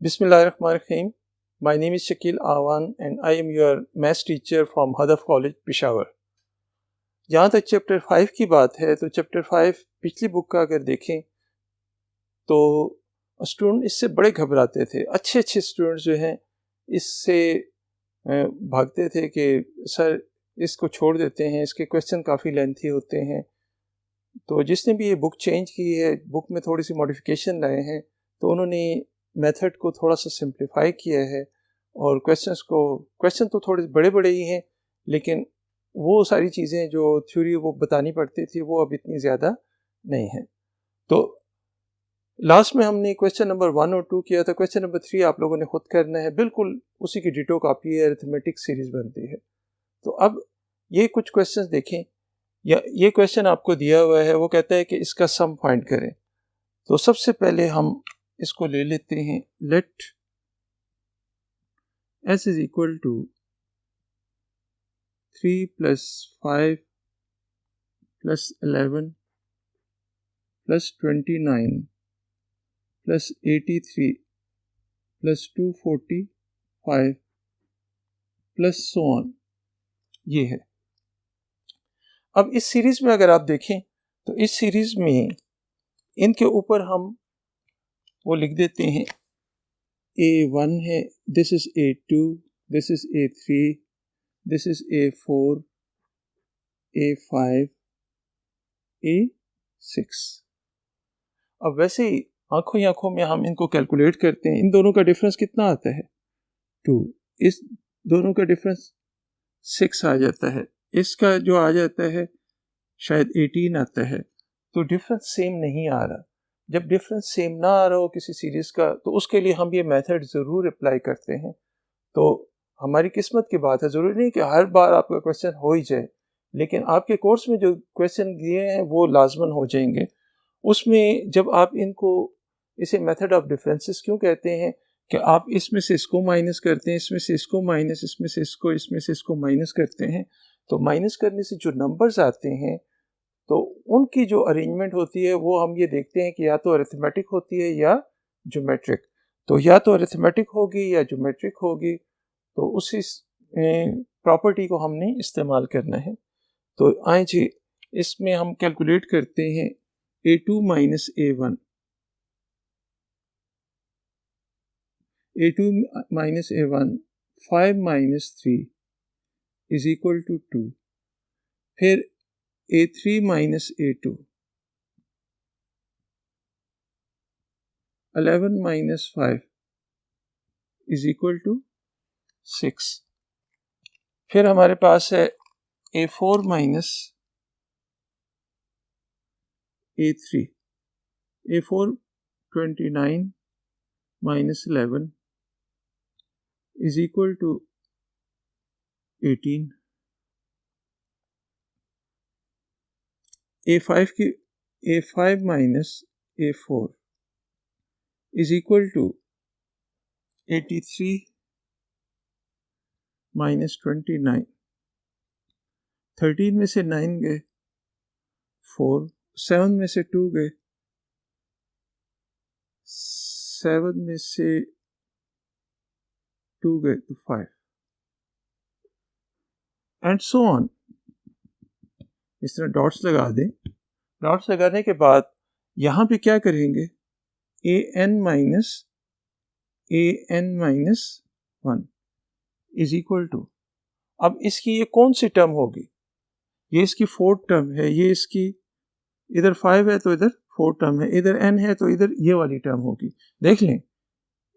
Bismillahirrahmanirrahim. My name is Shakil Awan and I am your maths teacher from Hadaf College, Peshawar. जहाँ तक chapter 5 की बात है तो चैप्टर 5 पिछली बुक का अगर देखें तो स्टूडेंट इससे बड़े घबराते थे। अच्छे स्टूडेंट्स जो हैं इससे भागते थे कि सर इसको छोड़ देते हैं, इसके क्वेश्चन काफ़ी लेंथी होते हैं। तो जिसने भी ये बुक चेंज की है, बुक में थोड़ी सी मॉडिफिकेशन लाए हैं, तो उन्होंने मेथड को थोड़ा सा सिंप्लीफाई किया है और क्वेश्चन तो थोड़े बड़े ही हैं, लेकिन वो सारी चीज़ें जो थ्योरी वो बतानी पड़ती थी वो अब इतनी ज़्यादा नहीं है। तो लास्ट में हमने क्वेश्चन नंबर 1 और 2 किया था। क्वेश्चन नंबर 3 आप लोगों ने खुद करना है, बिल्कुल उसी की डिटो कॉपी है, अरिथमेटिक सीरीज बनती है। तो अब ये कुछ क्वेश्चंस देखें, या ये क्वेश्चन आपको दिया हुआ है, वो कहता है कि इसका सम फाइंड करें। तो सबसे पहले हम इसको ले लेते हैं, let s is equal to 3 + 5 + 11 + 29 + 83 + 245 + so on, ये है। अब इस सीरीज में अगर आप देखें तो इस सीरीज में इनके ऊपर हम वो लिख देते हैं, A1 है, this is A2, this is A3, this is A4, A5, A6। अब वैसे ही आंखों में हम इनको कैलकुलेट करते हैं। इन दोनों का डिफरेंस कितना आता है? 2। इस दोनों का डिफरेंस 6 आ जाता है। इसका जो आ जाता है शायद 18 आता है। तो डिफरेंस सेम नहीं आ रहा। जब डिफरेंस सेम ना आ रहा हो किसी सीरीज का, तो उसके लिए हम ये मेथड ज़रूर अप्लाई करते हैं। तो हमारी किस्मत की बात है, ज़रूरी नहीं कि हर बार आपका क्वेश्चन हो ही जाए, लेकिन आपके कोर्स में जो क्वेश्चन दिए हैं वो लाजमन हो जाएंगे। उसमें जब आप इसे मेथड ऑफ डिफरेंसेस क्यों कहते हैं कि आप इसमें से इसको माइनस करते हैं, इसमें से इसको माइनस, इसमें से इसको माइनस करते हैं। तो माइनस करने से जो नंबर्स आते हैं तो उनकी जो अरेंजमेंट होती है वो हम ये देखते हैं कि या तो अरिथमेटिक होती है या ज्योमेट्रिक। तो या तो अरिथमेटिक होगी या ज्योमेट्रिक होगी, तो उसी प्रॉपर्टी को हमने इस्तेमाल करना है। तो आए जी, इसमें हम कैलकुलेट करते हैं A2 - A1, A2 - A1, 5 - 3 is equal to 2। फिर A3 - A2, 11 - 5 is equal to 6। फिर हमारे पास है A4 - A3, A4 29 - 11 is equal to 18। A5 - A4 is equal to 83 - 29। 13 में से 9 गए 4, 7 में से 2 गए, 7 में से 2 गए तो 5, एंड सो ऑन। इस तरह डॉट्स लगा दें। डॉट्स लगाने के बाद यहाँ पे क्या करेंगे, an - 1 इज इक्वल टू, अब इसकी ये कौन सी टर्म होगी? ये इसकी 4th टर्म है, ये इसकी इधर 5 है तो इधर 4 टर्म है, इधर n है तो इधर ये वाली टर्म होगी। देख लें,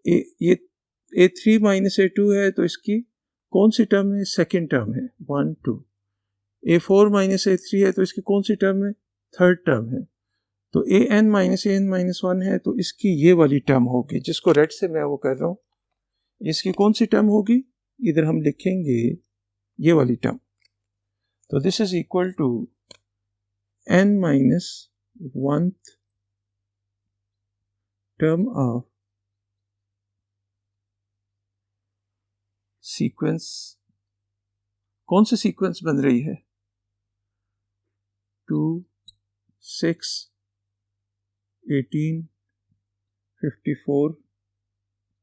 ये A3 - A2 है तो इसकी कौन सी टर्म है? 2nd टर्म है, 1 2। A4 - A3 है तो इसकी कौन सी टर्म है? 3rd टर्म है। तो an - 1 है तो इसकी ये वाली टर्म होगी, जिसको रेड से मैं वो कर रहा हूँ। इसकी कौन सी टर्म होगी? इधर हम लिखेंगे ये वाली टर्म। तो this is equal to n - 1th term of sequence. कौन सी सीक्वेंस बन रही है? 2 6 18 54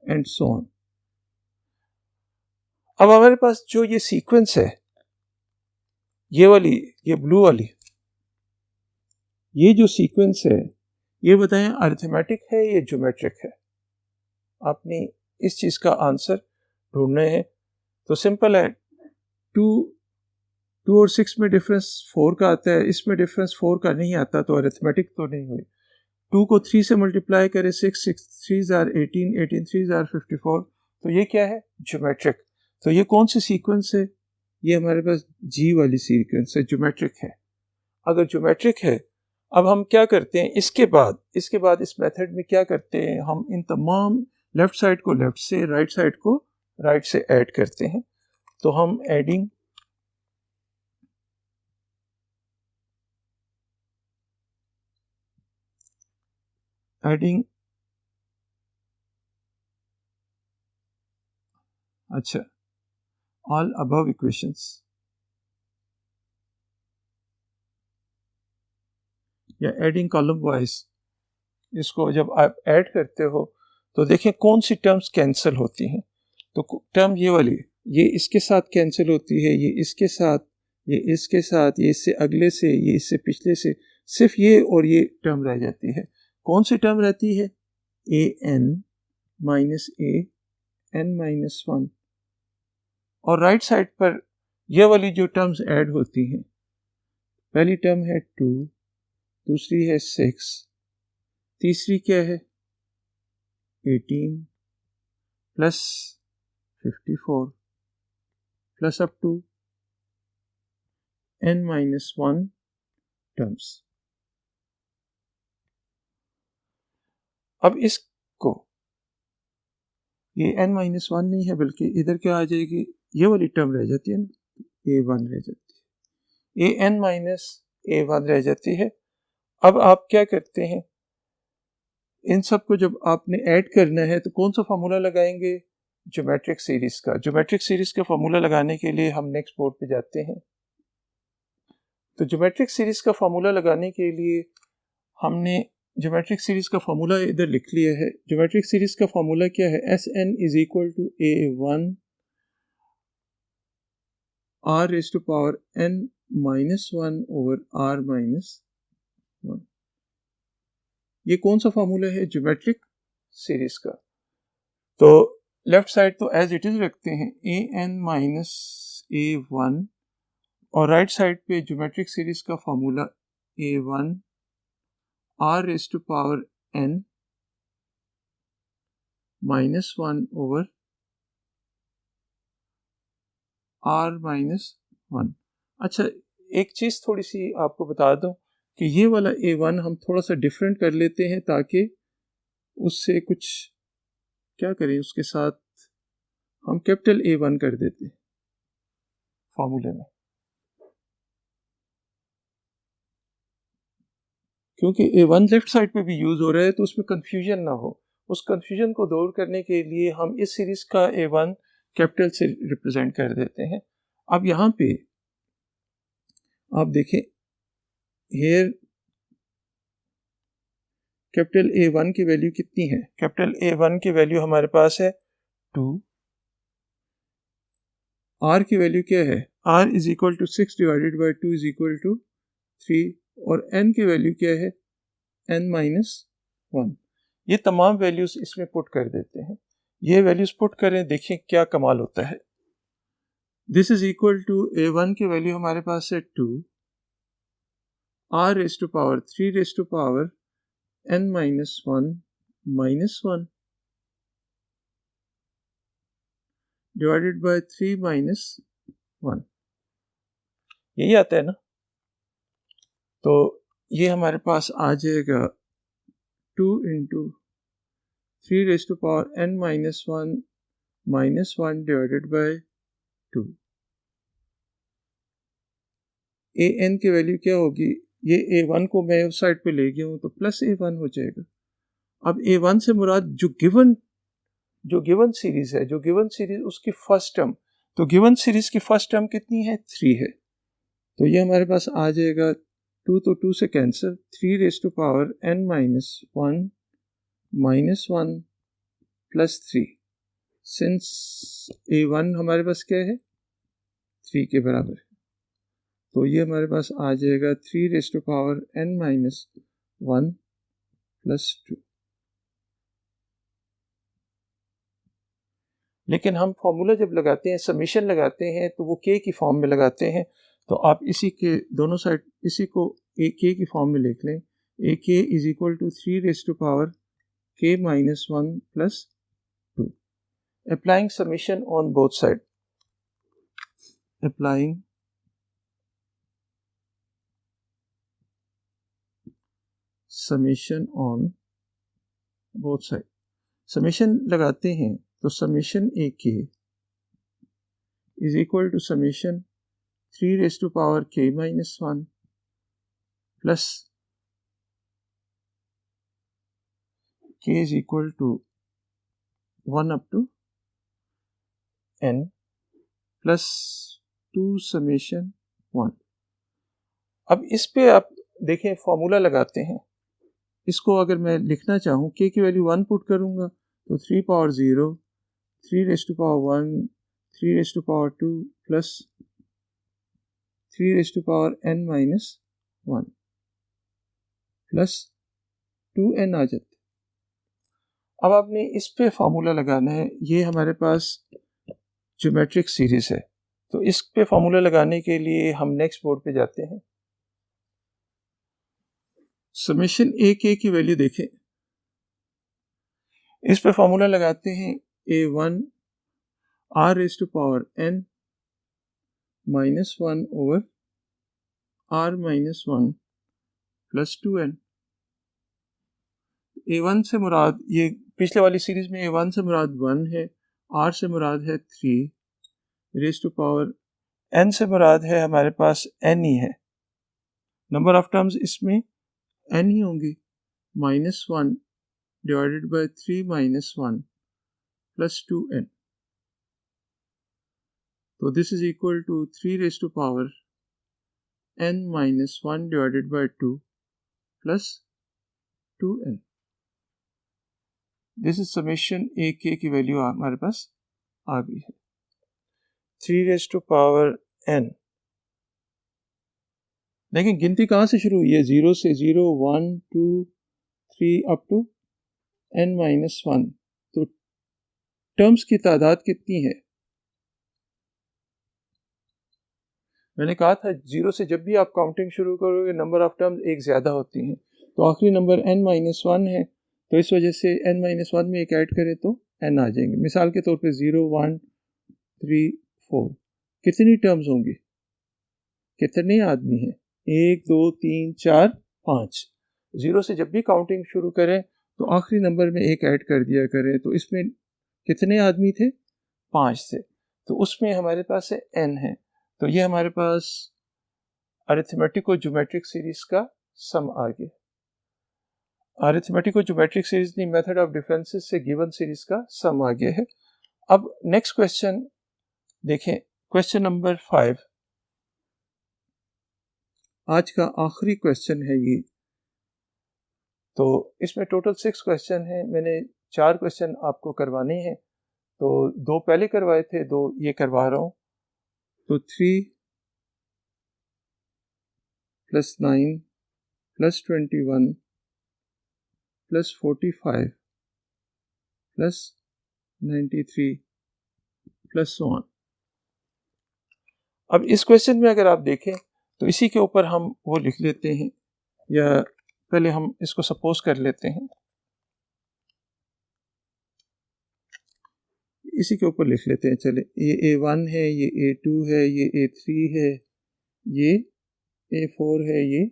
एंड सो ऑन। अब हमारे पास जो ये सीक्वेंस है, ये वाली, ये ब्लू वाली, ये जो सीक्वेंस है, ये बताएं अरिथमेटिक है या ज्योमेट्रिक है। आपने इस चीज का आंसर ढूंढना है। तो सिंपल है, 2 और 6 में डिफरेंस 4 का आता है, इसमें डिफरेंस 4 का नहीं आता, तो अरिथमेटिक तो नहीं हुई। 2 को 3 से मल्टीप्लाई करें, 6 3 आर 18, 18 3 आर 54, तो ये क्या है, ज्योमेट्रिक। तो ये कौन सी सीक्वेंस है, ये हमारे पास जी वाली सीक्वेंस है, ज्योमेट्रिक है। अगर ज्योमेट्रिक है, अब हम क्या करते हैं, इसके बाद इस मेथड में क्या करते हैं, हम इन तमाम लेफ्ट साइड को लेफ्ट से, राइट साइड को राइट से ऐड करते हैं। तो हम एडिंग अच्छा, ऑल अबव इक्वेशंस या एडिंग कॉलम वाइज, इसको जब आप ऐड करते हो तो देखें कौन सी टर्म्स कैंसिल होती हैं। तो टर्म ये वाली, ये इसके साथ कैंसिल होती है, ये इसके साथ, ये इसके साथ, ये इससे अगले से, ये इससे पिछले से, सिर्फ ये और ये टर्म रह जाती है। कौन सी टर्म रहती है, ए एन माइनस ए एन माइनस 1। और राइट साइड पर ये वाली जो टर्म्स ऐड होती हैं, पहली टर्म है 2, दूसरी है 6, तीसरी क्या है 18 plus 54 plus up to n minus 1 terms. अब इसको, ये n माइनस 1 नहीं है, बल्कि इधर क्या आ जाएगी, ये वाली टर्म रह जाती है ना, a1 रह जाती है, an माइनस a1 रह जाती है। अब आप क्या करते हैं, इन सब को जब आपने ऐड करना है तो कौन सा फार्मूला लगाएंगे, ज्योमेट्रिक सीरीज का। ज्योमेट्रिक सीरीज का फार्मूला लगाने के लिए हम नेक्स्ट बोर्ड पे जाते हैं। तो ज्योमेट्रिक सीरीज का फार्मूला लगाने के लिए हमने ज्योमेट्रिक सीरीज का फार्मूला इधर लिख लिया है। ज्योमेट्रिक सीरीज का फार्मूला क्या है, S n is equal to a1 r raise to power n minus 1 over r minus 1। ये कौन सा फार्मूला है, ज्योमेट्रिक सीरीज का। तो लेफ्ट साइड तो एज इट इज रखते हैं, ए एन माइनस a1, और राइट साइड पे ज्योमेट्रिक सीरीज का formula a1 r raise to power n minus 1 over r minus 1। अच्छा, एक चीज़ थोड़ी सी आपको बता दूं कि ये वाला a1 हम थोड़ा सा डिफरेंट कर लेते हैं, ताकि उससे कुछ क्या करें, उसके साथ हम कैपिटल A1 कर देते हैं फॉर्मूले में, क्योंकि A1 लेफ्ट साइड पे भी यूज हो रहा है तो उसमें कंफ्यूजन ना हो। उस कंफ्यूजन को दूर करने के लिए हम इस सीरीज का A1 कैपिटल से रिप्रेजेंट कर देते हैं। अब यहाँ पे आप देखें, हेयर कैपिटल A1 की वैल्यू कितनी है, कैपिटल A1 की वैल्यू हमारे पास है 2, R की वैल्यू क्या है, R is equal to 6 divided by 2 is equal to 3, और N की वैल्यू क्या है, N माइनस 1। ये तमाम वैल्यूज इसमें पुट कर देते हैं। ये वैल्यूज पुट करें, देखें क्या कमाल होता है। This is equal to A1 की वैल्यू हमारे पास है 2, R raise to power 3 raise to power N minus 1 minus 1 divided by 3 minus 1, यही आता है ना। तो ये हमारे पास आ जाएगा 2 into 3 raise to power n minus 1 minus 1 divided by 2। A n की वैल्यू क्या होगी, ये A1 को मैं उस साइड पे ले गया हूँ तो प्लस A1 हो जाएगा। अब A1 से मुराद जो गिवन सीरीज है, जो गिवन सीरीज उसकी फर्स्ट टर्म, तो गिवन सीरीज की फर्स्ट टर्म कितनी है, 3 है। तो ये हमारे पास आ जाएगा 2 तो 2 से cancel, 3 raise to power n minus 1 minus 1 plus 3। Since A1 हमारे पास क्या है, 3 के बराबर है, तो ये हमारे पास आ जाएगा 3 raise to power n minus 1 plus 2। लेकिन हम फॉर्मूला जब लगाते हैं, समीशन लगाते हैं, तो वो k की फॉर्म में लगाते हैं। तो आप इसी के दोनों साइड इसी को a k की फॉर्म में लिख लें। a k is equal to 3 raise to power k minus 1 plus 2। Applying summation on both side, applying summation on both side. Summation लगाते हैं तो summation a k is equal to summation 3 raise to power k minus 1 plus k is equal to 1 up to n plus 2 summation 1। अब इस पे आप देखें formula लगाते हैं। इसको अगर मैं लिखना चाहूँ, k की वैल्यू 1 पुट करूँगा तो 3 power 0, 3 raise to power 1, 3 raise to power 2 plus 3 raise to power n minus 1 plus 2n आ जाता है। अब आपने इस पे फॉर्मूला लगाना है। ये हमारे पास ज्योमेट्रिक सीरीज है, तो इस पे फॉर्मूला लगाने के लिए हम नेक्स्ट बोर्ड पे जाते हैं। समेशन ए के की वैल्यू देखें, इस पे फॉर्मूला लगाते हैं a1 r raise to power n minus 1 over r minus 1 plus 2n। a1 से मुराद, ये पिछले वाली सीरीज में a1 से मुराद 1 है, r से मुराद है 3, रेज़ टू पावर n से मुराद है हमारे पास n ही है। नंबर ऑफ टर्म्स इसमें n ही होंगी, minus 1 divided by 3 minus 1 plus 2n। तो this is equal to 3 raise to power n minus 1 divided by 2 plus 2n। This is summation A K की वैल्यू हमारे पास आ गई है, 3 रेज़ टू पावर n। लेकिन गिनती कहाँ से शुरू हुई है, 0 से, 0 1 2 3 अप टू n माइनस 1। तो टर्म्स की तादाद कितनी है? मैंने कहा था 0 से जब भी आप काउंटिंग शुरू करोगे नंबर ऑफ टर्म्स एक ज़्यादा होती हैं। तो आखिरी नंबर n माइनस 1 है, तो इस वजह से n माइनस 1 में एक ऐड करें तो n आ जाएंगे। मिसाल के तौर पे 0 1 3 4 कितनी टर्म्स होंगी, कितने आदमी हैं? 1 2 3 4 5। 0 से जब भी काउंटिंग शुरू करें तो आखिरी नंबर में एक ऐड कर दिया करें। तो इसमें कितने आदमी थे? 5 से, तो उसमें हमारे पास है n है। तो ये हमारे पास अरिथमेटिक और ज्योमेट्रिक सीरीज का सम आ गया। अरिथमेटिक और ज्योमेट्रिक सीरीज नहीं, मेथड ऑफ डिफरेंसेस से गिवन सीरीज का सम आ गया है। अब नेक्स्ट क्वेश्चन देखें, क्वेश्चन नंबर 5, आज का आखिरी क्वेश्चन है ये। तो इसमें टोटल 6 क्वेश्चन हैं, मैंने 4 क्वेश्चन आपको करवाने हैं। तो 2 पहले करवाए थे, 2 ये करवा रहा हूँ। तो 3 plus 9 plus 21 plus 45 plus 93 plus so on. अब इस क्वेश्चन में अगर आप देखें तो इसी के ऊपर हम वो लिख लेते हैं, या पहले हम इसको सपोज कर लेते हैं, इसी के ऊपर लिख लेते हैं। चले, ये A1 है, ये A2 है, ये A3 है, ये A4 है, ये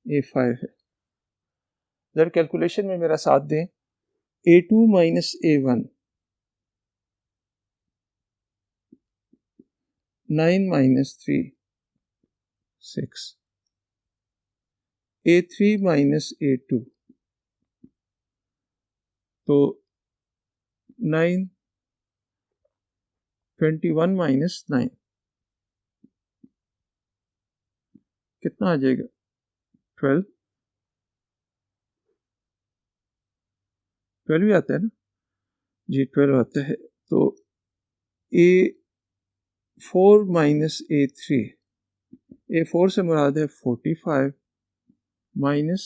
A5 है। जरा कैलकुलेशन में मेरा साथ दें। A2 minus A1 9 minus 3 6, A3 minus A2 तो 9 21 माइनस 9 कितना आ जाएगा? 12 ही आता है ना। जी 12 आता है। तो A4 माइनस A3, A4 से मुराद है 45 minus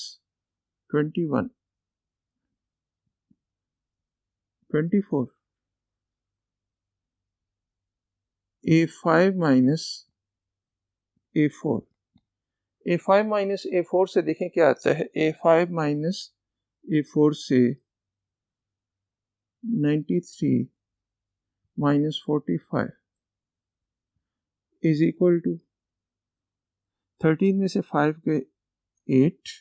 21, 24, A5 minus A4, A5 minus A4 से देखें क्या आता है। A5 माइनस A4 से 93 माइनस 45 इज इक्वल टू 13 में से 5 गए 8,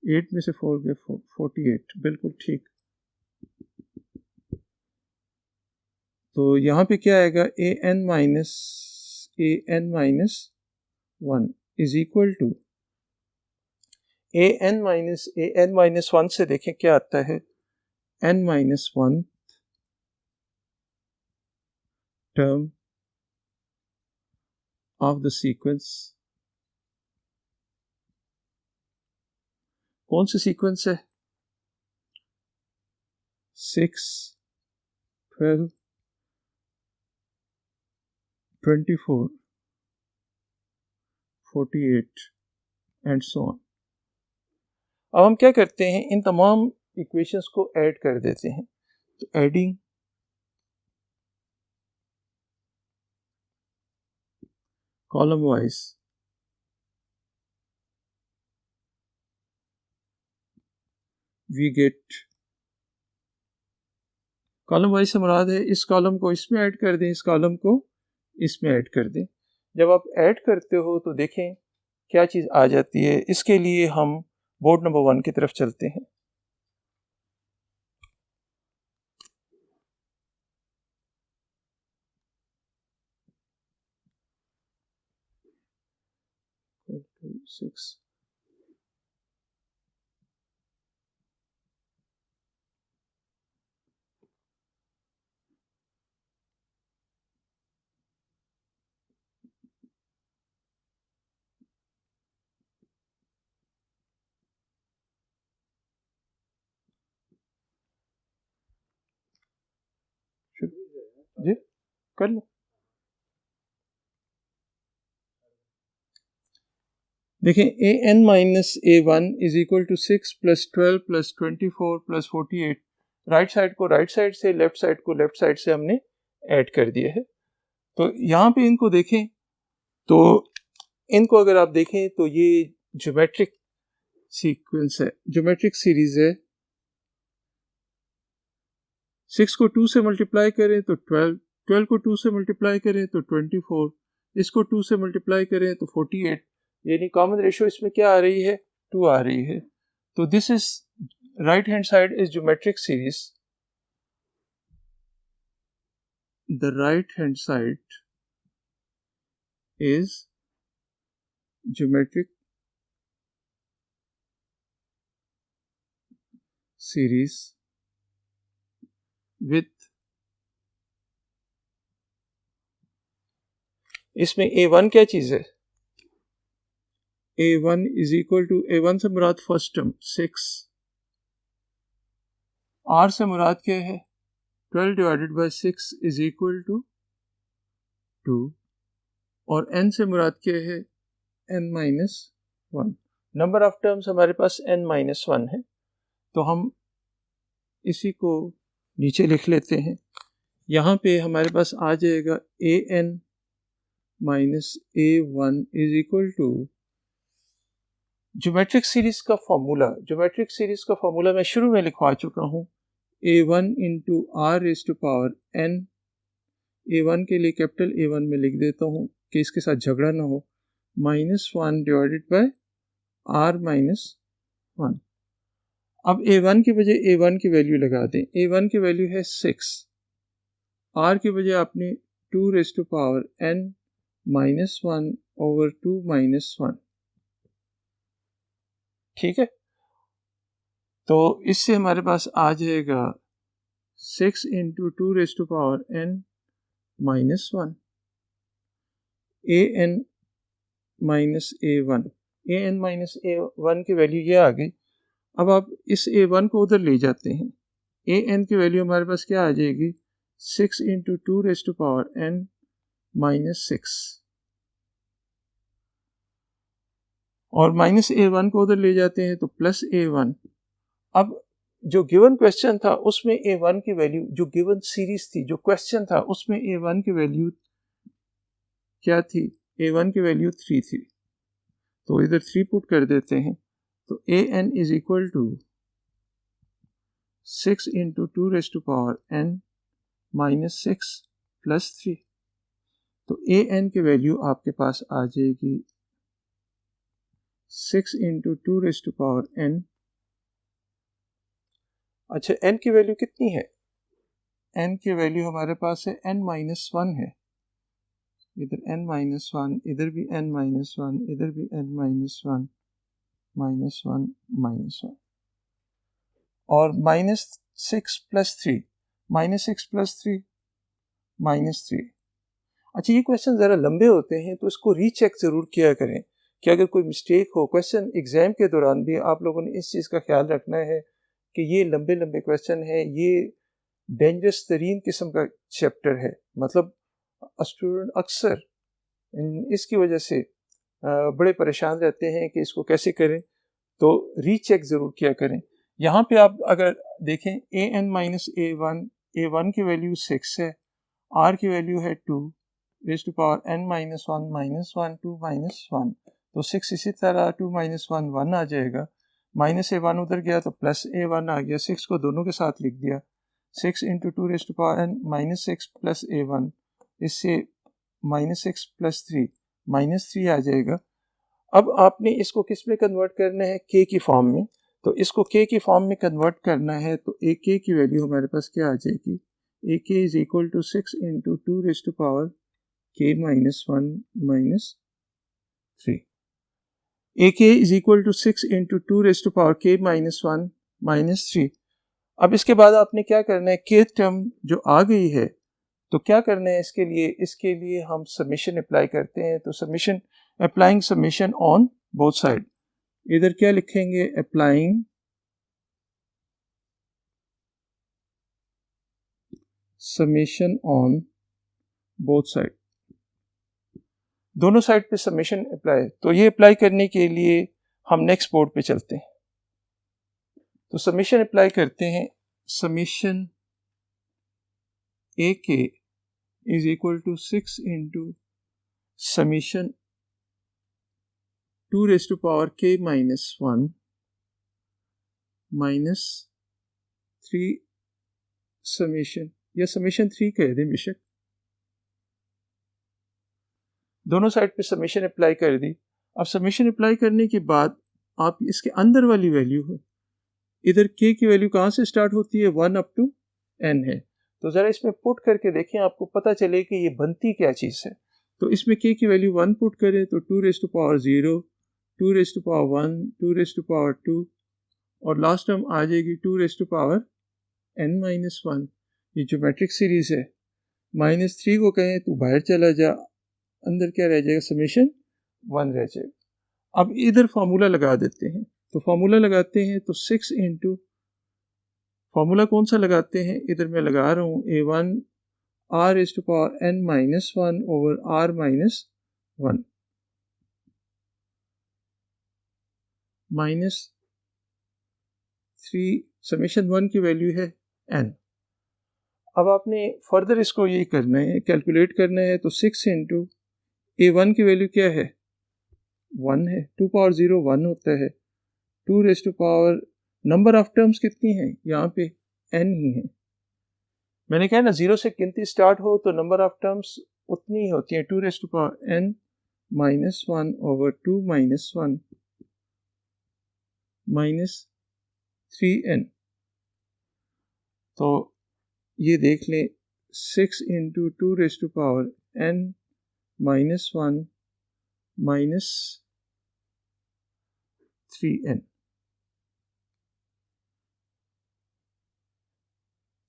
8 में से 4 गए 48, बिल्कुल ठीक। तो यहाँ पे क्या आएगा, an minus 1 is equal to an minus 1 से देखें क्या आता है, n minus 1 term of the sequence. कौन सा सीक्वेंस है, 6, 12, 24, 48 एंड सो ऑन। अब हम क्या करते हैं, इन तमाम इक्वेशंस को ऐड कर देते हैं। तो adding column wise we get, column wise से मुराद है इस कॉलम को इसमें ऐड कर दें, इस कॉलम को इसमें ऐड कर दें। जब आप ऐड करते हो तो देखें क्या चीज़ आ जाती है। इसके लिए हम बोर्ड नंबर 1 की तरफ चलते हैं। सिक्स जी कर लो। देखें an minus A1 is equal to 6 plus 12 plus 24 plus 48। Right side को राइट साइड से, लेफ्ट साइड को लेफ्ट साइड से हमने ऐड कर दिया है। तो यहाँ पे इनको देखें तो इनको अगर आप देखें तो ये ज्योमेट्रिक सीक्वेंस है, ज्योमेट्रिक सीरीज है। 6 को 2 से मल्टीप्लाई करें तो 12, 12 को 2 से मल्टीप्लाई करें तो 24, इसको 2 से मल्टीप्लाई करें तो 48, यानी कॉमन रेशियो इसमें क्या आ रही है, 2 आ रही है। तो this is right hand side is geometric series, the right hand side is geometric series with, इसमें A1 क्या चीज है, A1 is equal to, A1 से मुराद फर्स्ट टर्म 6, R से मुराद क्या है 12 divided by 6 is equal to 2, और n से मुराद क्या है n minus 1। Number of terms हमारे पास n माइनस 1 है। तो हम इसी को नीचे लिख लेते हैं। यहाँ पे हमारे पास आ जाएगा an minus A1 is equal to geometric series का फॉर्मूला। ज्योमेट्रिक सीरीज का फॉर्मूला मैं शुरू में लिखवा चुका हूँ, A1 into r raise to power n। A1 के लिए कैपिटल A1 में लिख देता हूँ कि इसके साथ झगड़ा ना हो, -1 डिवाइडेड बाय r माइनस 1। अब A1 की बजाय A1 की वैल्यू लगा दें। A1 की वैल्यू है 6, r की बजाय आपने 2 raise to power n minus 1 over 2 minus 1। ठीक है, तो इससे हमारे पास आ जाएगा 6 into 2 raise to power n minus 1, an minus A1, an minus A1 की वैल्यू ये आ गई। अब आप इस A1 को उधर ले जाते हैं, ए एन की वैल्यू हमारे पास क्या आ जाएगी, 6 into 2 raise to power n minus 6, और माइनस A1 को उधर ले जाते हैं तो प्लस A1। अब जो गिवन क्वेश्चन था उसमें A1 की वैल्यू, जो गिवन सीरीज थी, जो क्वेश्चन था उसमें A1 की वैल्यू क्या थी, A1 की वैल्यू 3 थी, तो इधर 3 पुट कर देते हैं, तो AN is equal to 6 into 2 raise to power n minus 6 plus 3, तो AN की वैल्यू आपके पास आ जाएगी 6 into 2 raise to power n। अच्छा, n की वैल्यू कितनी है, n की वैल्यू हमारे पास है n माइनस 1 है, इधर n माइनस 1, इधर भी n माइनस 1, इधर भी n माइनस 1, माइनस 1 माइनस 1, और minus 6 plus 3, minus 6 plus 3 minus 3। अच्छा, ये क्वेश्चन ज़रा लंबे होते हैं तो इसको रीचेक ज़रूर किया करें कि अगर कोई मिस्टेक हो क्वेश्चन एग्ज़ाम के दौरान भी, आप लोगों ने इस चीज़ का ख्याल रखना है कि ये लंबे लंबे क्वेश्चन है, ये डेंजरस तरीन किस्म का चैप्टर है, मतलब स्टूडेंट अक्सर इसकी वजह से बड़े परेशान रहते हैं कि इसको कैसे करें, तो रीचेक ज़रूर किया करें। यहाँ पे आप अगर देखें an माइनस A1 की वैल्यू 6 है, r की वैल्यू है 2 raise to power n minus 1 minus 1 2 minus 1, तो 6 इसी तरह 2 माइनस 1 1 आ जाएगा, माइनस A1 उधर गया तो प्लस A1 आ गया, 6 को दोनों के साथ लिख दिया, 6 into 2 raise to power n minus 6 plus A1, इससे माइनस 6 प्लस 3 माइनस 3 आ जाएगा। अब आपने इसको किस में कन्वर्ट करना है, k की फॉर्म में, तो इसको k की फॉर्म में कन्वर्ट करना है तो a k की वैल्यू हमारे पास क्या आ जाएगी, a k is equal to 6 into 2 raise to power k minus 1 minus 3, a k is equal to 6 into 2 raise to power k minus 1 minus 3। अब इसके बाद आपने क्या करना है, k टर्म जो आ गई है तो क्या करना है इसके लिए हम समेशन अप्लाई करते हैं, तो summation, applying summation on both side, इधर क्या लिखेंगे, applying summation on both side, दोनों साइड पे समेशन अप्लाई। तो ये अप्लाई करने के लिए हम नेक्स्ट बोर्ड पे चलते हैं, तो समेशन अप्लाई करते हैं, summation A k is equal to 6 into summation 2 raise to power k minus 1 minus 3 summation, या समेशन 3 कह दें बेशक, दोनों साइड पे समेशन अप्लाई कर दी। अब समेशन अप्लाई करने के बाद आप इसके अंदर वाली वैल्यू है, इधर k की वैल्यू कहाँ से स्टार्ट होती है, 1 अप टू n है, तो ज़रा इसमें पुट करके देखें, आपको पता चले कि ये बनती क्या चीज़ है। तो इसमें k की वैल्यू 1 पुट करें तो 2 raise to power 0, 2 raise to power 1, 2 raise to power 2, और लास्ट टर्म आ जाएगी 2 raise to power n minus 1। ये ज्योमेट्रिक सीरीज है, माइनस 3 को कहें तो बाहर चला जा, अंदर क्या रह जाएगा, समेशन 1 रह जाएगा। अब इधर फार्मूला लगा देते हैं, तो फार्मूला लगाते हैं तो 6 इंटू, फार्मूला कौन सा लगाते हैं, इधर मैं लगा रहा हूँ A1 r is to power n minus 1 over r minus 1 minus 3, summation 1 की वैल्यू है n। अब आपने फर्दर इसको ये करना है, कैलकुलेट करना है, तो 6 इंटू A1 की वैल्यू क्या है, 1 है, 2 पावर 0 1 होता है, 2 raise to power, number of terms कितनी है यहाँ पे, n ही है, मैंने कहा ना 0 से गिनती स्टार्ट हो तो नंबर ऑफ टर्म्स उतनी ही होती है, 2 raise to power n minus 1 over 2 minus 1 minus 3n। तो ये देख लें, 6 into 2 raise to power n minus 1 minus 3n,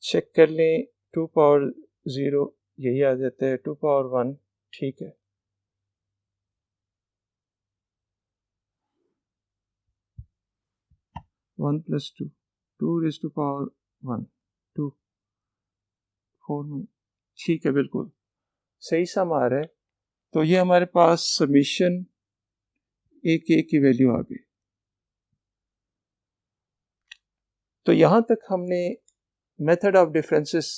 check कर लें, 2 पावर 0 यही आ जाता है, 2 पावर 1 ठीक है, one plus 2, 2 raise to power 1, 4 में, ठीक है, बिल्कुल सही सम आ रहा है। तो ये हमारे पास समीशन ए के की वैल्यू आ गई। तो यहाँ तक हमने मेथड ऑफ डिफरेंसेस,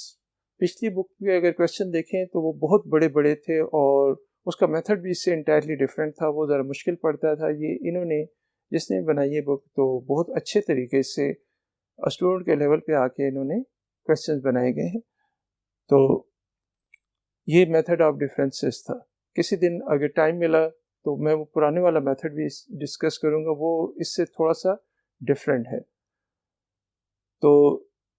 पिछली बुक में अगर क्वेश्चन देखें तो वो बहुत बड़े बड़े थे और उसका मेथड भी इससे इंटायरली डिफरेंट था, वो ज़रा मुश्किल पड़ता था। ये इन्होंने जिसने बनाई है बुक तो बहुत अच्छे तरीके से स्टूडेंट के लेवल पे आके इन्होंने क्वेश्चंस बनाए गए हैं। तो ये मेथड ऑफ डिफरेंसेस था। किसी दिन अगर टाइम मिला तो मैं वो पुराने वाला मेथड भी डिस्कस करूँगा, वो इससे थोड़ा सा डिफरेंट है। तो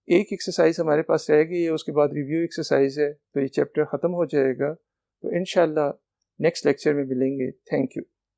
एक एक्सरसाइज हमारे पास रहेगी, उसके बाद रिव्यू एक्सरसाइज है, तो ये चैप्टर ख़त्म हो जाएगा। तो इंशाल्लाह नेक्स्ट लेक्चर में मिलेंगे। Thank you.